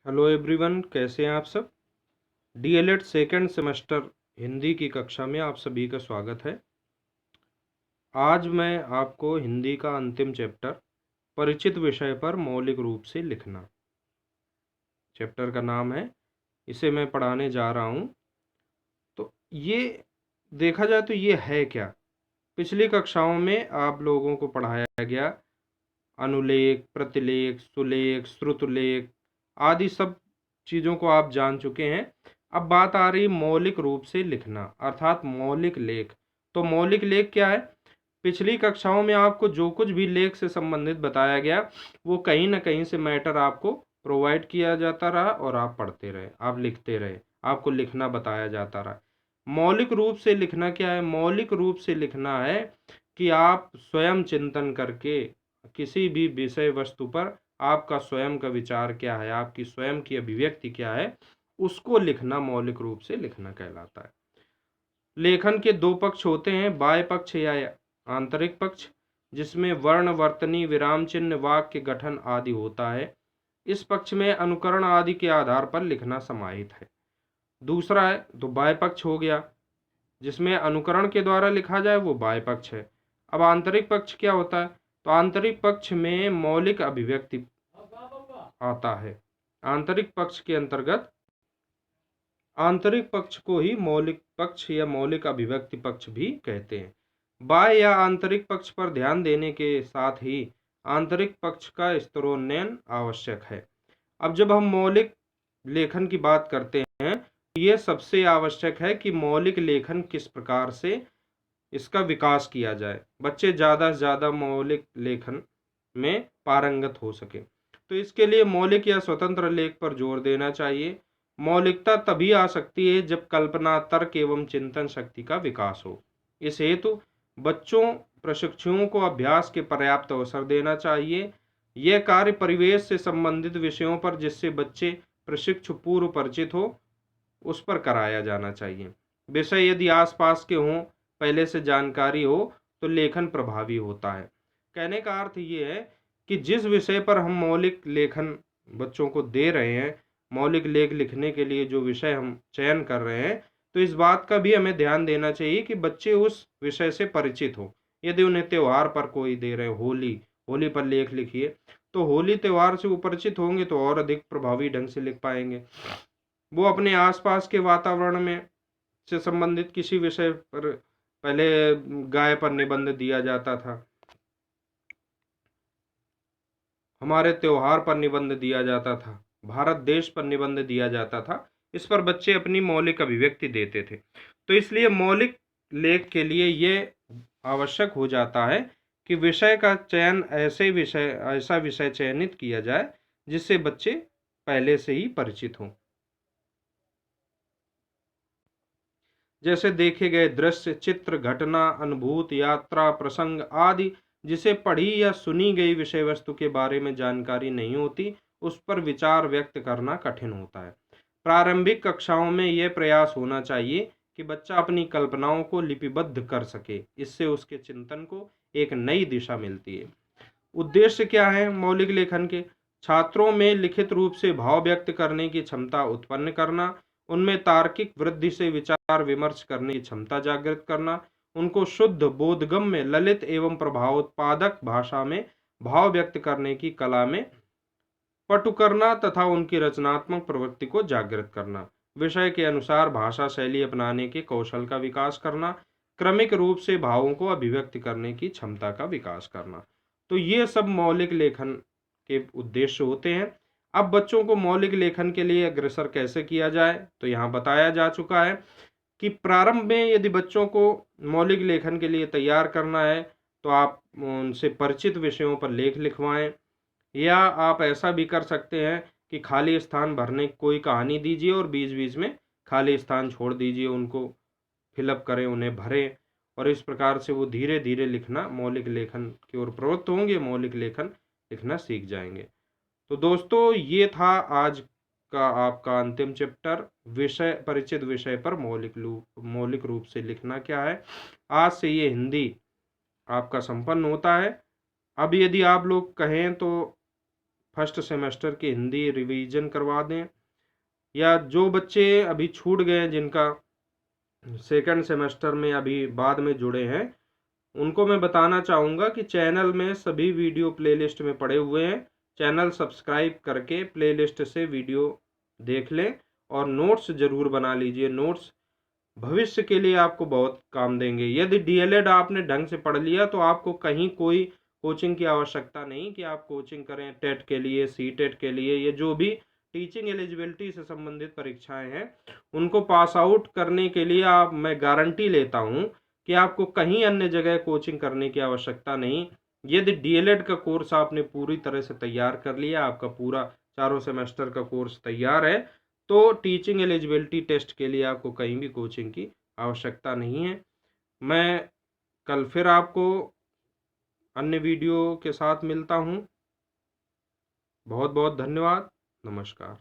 Hello everyone, कैसे हैं आप सब। डीएलएड सेकेंड सेमेस्टर हिंदी की कक्षा में आप सभी का स्वागत है। आज मैं आपको हिंदी का अंतिम चैप्टर परिचित विषय पर मौलिक रूप से लिखना, चैप्टर का नाम है, इसे मैं पढ़ाने जा रहा हूँ। तो ये देखा जाए तो ये है क्या। पिछली कक्षाओं में आप लोगों को पढ़ाया गया अनुलेख, प्रतिलेख, सुलेख, श्रुतलेख आदि सब चीज़ों को आप जान चुके हैं। अब बात आ रही मौलिक रूप से लिखना अर्थात मौलिक लेख। तो मौलिक लेख क्या है? पिछली कक्षाओं में आपको जो कुछ भी लेख से संबंधित बताया गया वो कहीं ना कहीं से मैटर आपको प्रोवाइड किया जाता रहा और आप पढ़ते रहे, आप लिखते रहे, आपको लिखना बताया जाता रहा। मौलिक रूप से लिखना क्या है? मौलिक रूप से लिखना है कि आप स्वयं चिंतन करके किसी भी विषय वस्तु पर आपका स्वयं का विचार क्या है, आपकी स्वयं की अभिव्यक्ति क्या है, उसको लिखना मौलिक रूप से लिखना कहलाता है। लेखन के दो पक्ष होते हैं, बाह्य पक्ष या आंतरिक पक्ष, जिसमें वर्ण, वर्तनी, विराम चिन्ह, वाक्य गठन आदि होता है। इस पक्ष में अनुकरण आदि के आधार पर लिखना समाहित है। दूसरा है तो बाह्य पक्ष हो गया, जिसमें अनुकरण के द्वारा लिखा जाए वो बाह्य पक्ष है। अब आंतरिक पक्ष क्या होता है? तो आंतरिक पक्ष में मौलिक अभिव्यक्ति आता है। आंतरिक पक्ष के अंतर्गत आंतरिक पक्ष को ही मौलिक पक्ष या मौलिक अभिव्यक्ति पक्ष भी कहते हैं। बाह्य या आंतरिक पक्ष पर ध्यान देने के साथ ही आंतरिक पक्ष का स्तरोन्नयन आवश्यक है। अब जब हम मौलिक लेखन की बात करते हैं तो ये सबसे आवश्यक है कि मौलिक लेखन किस प्रकार से इसका विकास किया जाए, बच्चे ज़्यादा से ज़्यादा मौलिक लेखन में पारंगत हो सके। तो इसके लिए मौलिक या स्वतंत्र लेख पर जोर देना चाहिए। मौलिकता तभी आ सकती है जब कल्पना, तर्क एवं चिंतन शक्ति का विकास हो। इस हेतु बच्चों प्रशिक्षुओं को अभ्यास के पर्याप्त अवसर देना चाहिए। यह कार्य परिवेश से संबंधित विषयों पर जिससे बच्चे प्रशिक्षु पूर्व परिचित हो उस पर कराया जाना चाहिए। विषय यदि आसपास के हों, पहले से जानकारी हो तो लेखन प्रभावी होता है। कहने का अर्थ ये है कि जिस विषय पर हम मौलिक लेखन बच्चों को दे रहे हैं, मौलिक लेख लिखने के लिए जो विषय हम चयन कर रहे हैं, तो इस बात का भी हमें ध्यान देना चाहिए कि बच्चे उस विषय से परिचित हो। यदि उन्हें त्योहार पर कोई दे रहे हैं, होली, होली पर लेख लिखिए, तो होली त्योहार से वो परिचित होंगे तो और अधिक प्रभावी ढंग से लिख पाएंगे। वो अपने आसपास के वातावरण में से संबंधित किसी विषय पर, पहले गाय पर निबंध दिया जाता था, हमारे त्योहार पर निबंध दिया जाता था, भारत देश पर निबंध दिया जाता था। इस पर बच्चे अपनी मौलिक अभिव्यक्ति देते थे। तो इसलिए मौलिक लेख के लिए ये आवश्यक हो जाता है कि विषय का चयन ऐसा विषय चयनित किया जाए जिससे बच्चे पहले से ही परिचित हों। जैसे देखे गए दृश्य, चित्र, घटना, अनुभूति, यात्रा, प्रसंग आदि जिसे पढ़ी या सुनी गई विषय वस्तु के बारे में जानकारी नहीं होती, उस पर विचार व्यक्त करना कठिन होता है। प्रारंभिक कक्षाओं में यह प्रयास होना चाहिए कि बच्चा अपनी कल्पनाओं को लिपिबद्ध कर सके। इससे उसके चिंतन को एक नई दिशा मिलती है। उद्देश्य क्या है मौलिक लेखन के? छात्रों में लिखित रूप से भाव व्यक्त करने की क्षमता उत्पन्न करना, उनमें तार्किक वृद्धि से विचार विमर्श करने की क्षमता जागृत करना, उनको शुद्ध, बोधगम्य, ललित एवं प्रभावोत्पादक भाषा में भाव व्यक्त करने की कला में पटु करना तथा उनकी रचनात्मक प्रवृत्ति को जागृत करना, विषय के अनुसार भाषा शैली अपनाने के कौशल का विकास करना, क्रमिक रूप से भावों को अभिव्यक्त करने की क्षमता का विकास करना। तो ये सब मौलिक लेखन के उद्देश्य होते हैं। अब बच्चों को मौलिक लेखन के लिए अग्रसर कैसे किया जाए, तो यहाँ बताया जा चुका है कि प्रारंभ में यदि बच्चों को मौलिक लेखन के लिए तैयार करना है तो आप उनसे परिचित विषयों पर लेख लिखवाएं, या आप ऐसा भी कर सकते हैं कि खाली स्थान भरने की कोई कहानी दीजिए और बीच बीच में खाली स्थान छोड़ दीजिए, उनको फिलअप करें, उन्हें भरें, और इस प्रकार से वो धीरे धीरे लिखना, मौलिक लेखन की ओर प्रवृत्त होंगे, मौलिक लेखन लिखना सीख जाएंगे। तो दोस्तों, ये था आज का आपका अंतिम चैप्टर, विषय परिचित विषय पर मौलिक रूप से लिखना क्या है। आज से ये हिंदी आपका संपन्न होता है। अब यदि आप लोग कहें तो फर्स्ट सेमेस्टर की हिंदी रिवीजन करवा दें, या जो बच्चे अभी छूट गए हैं जिनका सेकंड सेमेस्टर में अभी बाद में जुड़े हैं, उनको मैं बताना चाहूँगा कि चैनल में सभी वीडियो प्लेलिस्ट में पड़े हुए हैं। चैनल सब्सक्राइब करके प्लेलिस्ट से वीडियो देख लें और नोट्स ज़रूर बना लीजिए। नोट्स भविष्य के लिए आपको बहुत काम देंगे। यदि डीएलएड आपने ढंग से पढ़ लिया तो आपको कहीं कोई कोचिंग की आवश्यकता नहीं कि आप कोचिंग करें टेट के लिए, सीटेट के लिए, ये जो भी टीचिंग एलिजिबिलिटी से संबंधित परीक्षाएं हैं उनको पास आउट करने के लिए मैं गारंटी लेता हूं कि आपको कहीं अन्य जगह कोचिंग करने की आवश्यकता नहीं। यदि डीएलएड का कोर्स आपने पूरी तरह से तैयार कर लिया, आपका पूरा चारों सेमेस्टर का कोर्स तैयार है, तो टीचिंग एलिजिबिलिटी टेस्ट के लिए आपको कहीं भी कोचिंग की आवश्यकता नहीं है। मैं कल फिर आपको अन्य वीडियो के साथ मिलता हूँ। बहुत बहुत धन्यवाद। नमस्कार।